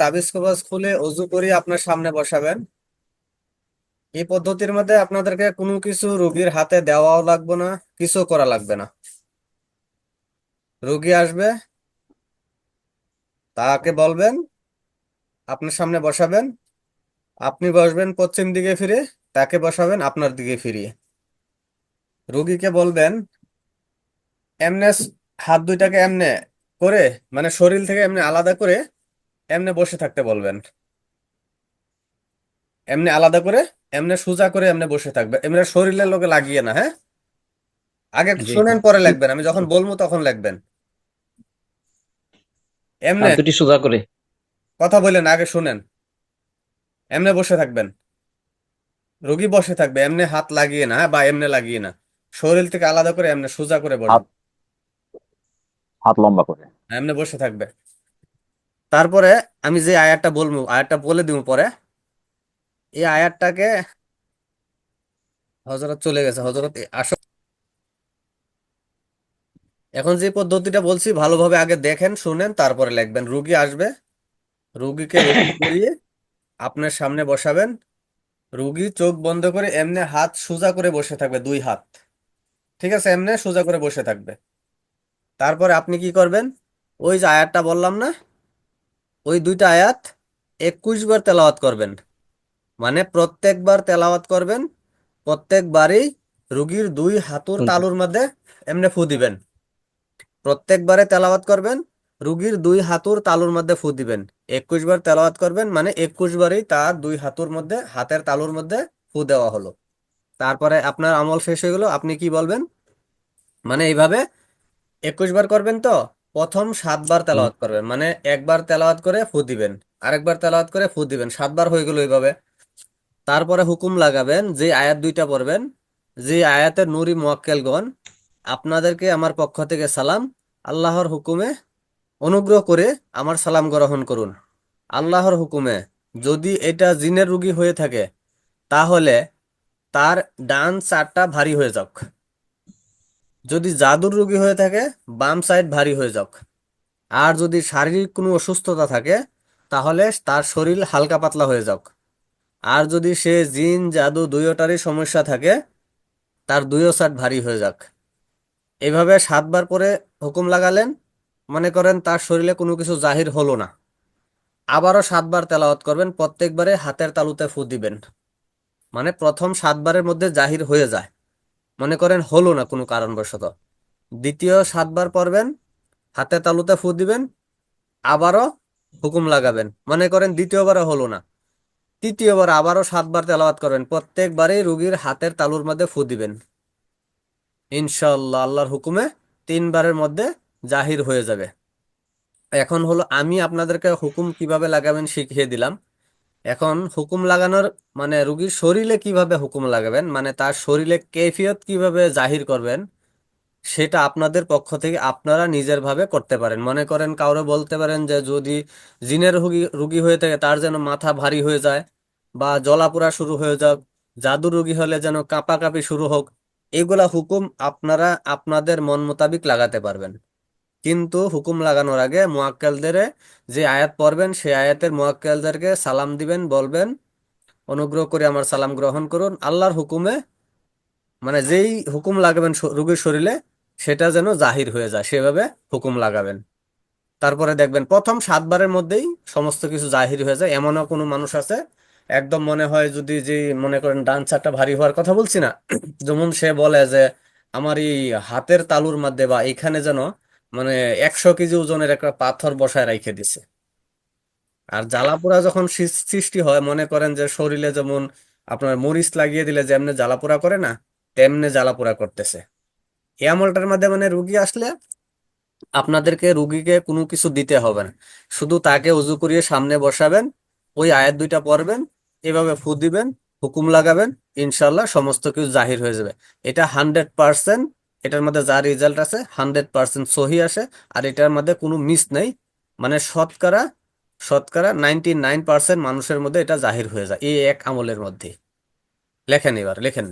তাবিজ কবজ খুলে অজু করে আপনার সামনে বসাবেন। এই পদ্ধতির মধ্যে আপনাদেরকে কোনো কিছু রোগীর হাতে দেওয়াও লাগবে না, কিছু করা লাগবে না। রোগী আসবে, তাকে বলবেন, আপনার সামনে বসাবেন, আপনি বসবেন পশ্চিম দিকে ফিরে, তাকে বসাবেন আপনার দিকে ফিরিয়ে। রোগীকে বলবেন এমনে হাত দুইটাকে এমনে করে, মানে শরীর থেকে এমনি আলাদা করে এমনে বসে থাকতে বলবেন। এমনি আলাদা করে, এমনি সোজা করে এমনি বসে থাকবে, এমনি শরীরের লোকে লাগিয়ে না, হ্যাঁ? আগে জি জি। শুনেন পরে লিখবেন, আমি যখন বলবো তখন লিখবেন। এমনে হাত দুটি সোজা করে। কথা বললেন, আগে শুনেন। এমনে বসে থাকবেন, রোগী বসে থাকবে এমনি হাত লাগিয়ে না, হ্যাঁ? বা এমনি লাগিয়ে না, শরীর থেকে আলাদা করে এমনি সোজা করে বসবে। হাত হাত লম্বা করে। এমনি বসে থাকবে। তারপরে আমি যে আয়াতটা বলবো, আয়াতটা বলে দিব পরে। এই আয়াতটাকে, হযরত চলে গেছে, হযরত আসো। এখন যে পদ্ধতিটা বলছি ভালোভাবে আগে দেখেন, শুনেন, তারপরে লিখবেন। রুগী আসবে, রুগীকে ওষুধ করিয়ে আপনার সামনে বসাবেন। রুগী চোখ বন্ধ করে এমনি হাত সোজা করে বসে থাকবে, দুই হাত। ঠিক আছে, এমনি সোজা করে বসে থাকবে। তারপরে আপনি কি করবেন? ওই যে আয়াতটা বললাম না, ওই দুইটা আয়াত 21 বার তেলাওয়াত করবেন। মানে প্রত্যেকবার তেলাওয়াত করবেন, প্রত্যেকবারই রুগীর দুই হাঁটুর শুনছি। তালুর মধ্যে এমনি ফু দিবেন। প্রত্যেকবারে তেলাওয়াত করবেন, রুগীর দুই হাঁটুর তালুর মধ্যে ফু দিবেন। 21 বার তেলাওয়াত করবেন, মানে 21 বারই তার দুই হাঁটুর মধ্যে, হাতের তালুর মধ্যে ফু দেওয়া হলো। তারপরে আপনার আমল শেষ হয়ে গেল। আপনি কি বলবেন? মানে এইভাবে 21 বার করবেন তো। প্রথম 7 বার হুম। তেলাওয়াত করবেন, মানে একবার তেলাওয়াত করে ফু দিবেন, আরেকবার তেলাওয়াত করে ফু দিবেন, 7 বার হয়ে গেল এইভাবে। তারপরে হুকুম লাগাবেন, যে আয়াত দুইটা পড়বেন, যে আয়াতের নুরি মুয়াক্কেলগণ, আপনাদেরকে আমার পক্ষ থেকে সালাম। আল্লাহর হুকুমে অনুগ্রহ করে আমার সালাম গ্রহণ করুন। আল্লাহর হুকুমে যদি এটা জিনের রুগী হয়ে থাকে, তাহলে তার ডান সাইডটা ভারী হয়ে যাক। যদি জাদুর রোগী হয়ে থাকে, বাম সাইড ভারী হয়ে যাক। আর যদি শারীরিক কোনো অসুস্থতা থাকে, তাহলে তার শরীর হালকা পাতলা হয়ে যাক। আর যদি সে জিন জাদু দুইটারই সমস্যা থাকে, তার দুইও সাইড ভারী হয়ে যাক। এইভাবে 7 বার পরে হুকুম লাগালেন, মনে করেন তার শরীরে কোনো কিছু জাহির হলো না, আবারও 7 বার তেলাওয়াত করবেন, প্রত্যেকবারে হাতের তালুতে ফু দিবেন। মানে প্রথম 7 বারের মধ্যে জাহির হয়ে যায়, মনে করেন হলো না কোনো কারণবশত, দ্বিতীয় 7 বার পড়বেন, হাতে তালুতে ফু দিবেন, আবারও হুকুম লাগাবেন, মনে করেন দ্বিতীয়বারও হলো না, তৃতীয়বার আবারও 7 বার তেলাওয়াত করবেন, প্রত্যেকবারেই রুগীর হাতের তালুর মধ্যে ফু দিবেন। ইনশাআল্লাহ আল্লাহর হুকুমে 3 বারের মধ্যে জাহির হয়ে যাবে। এখন হলো আমি আপনাদেরকে হুকুম কিভাবে লাগাবেন শিখিয়ে দিলাম। এখন হুকুম লাগানোর, মানে রুগীর শরীরে কিভাবে হুকুম লাগাবেন, মানে তার শরীরে कैफियत কিভাবে জাহির করবেন, সেটা আপনাদের পক্ষ থেকে আপনারা নিজের ভাবে করতে পারেন। মনে করেন কাউরে বলতে পারেন যে যদি জিনের রুগী রুগী হয়ে থাকে, তার যেন মাথা ভারী হয়ে যায় বা জ্বলাপোড়া শুরু হয়ে যাক, জাদুর রুগী হলে যেন কাঁপাকাঁপি শুরু হোক। এগুলা হুকুম আপনারা আপনাদের মন মোতাবিক লাগাতে পারবেন। কিন্তু হুকুম লাগানোর আগে মুয়াক্কেলদের, যে আয়াত পড়বেন সেই আয়াতের মুয়াক্কেলদেরকে সালাম দিবেন, বলবেন অনুগ্রহ করে আমার সালাম গ্রহণ করুন। আল্লাহর হুকুমে, মানে যেই হুকুম লাগাবেন রোগীর শরীরে, সেটা যেন জাহির হয়ে যায়, সেভাবে হুকুম লাগাবেন। তারপরে দেখবেন প্রথম 7 বারের মধ্যেই সমস্ত কিছু জাহির হয়ে যায়। এমনও কোনো মানুষ আছে, একদম মনে হয় যদি, যে মনে করেন ডান সাইডটা ভারী হওয়ার কথা বলছি না, যেমন সে বলে যে আমার এই হাতের তালুর মধ্যে বা এখানে যেন, মানে 100 কেজি ওজনের একটা পাথর বসায় রাইখে দিছে। আর জ্বালাপোড়া যখন সৃষ্টি হয়, মনে করেন যে শরীরে যেমন আপনার মরিচ লাগিয়ে দিলে যেমনি জ্বালাপোড়া করে না, তেমনি জ্বালাপোড়া করতেছে। এই আমলটার মধ্যে মানে রুগী আসলে আপনাদেরকে রুগীকে কোনো কিছু দিতে হবে না, শুধু তাকে উজু করিয়ে সামনে বসাবেন, ওই আয়াত দুইটা পড়বেন, এভাবে ফু দিবেন, হুকুম লাগাবেন, ইনশাল্লাহ সমস্ত কিছু জাহির হয়ে যাবে। এটা 100%, এটার মধ্যে যা রেজাল্ট আছে 100% সহি আসে। আর এটার মধ্যে কোনো মিস নেই, মানে শতকরা শতকরা 99% মানুষের মধ্যে এটা জাহির হয়ে যায় এই এক আমলের মধ্যে। লেখেন, এবার লেখেন।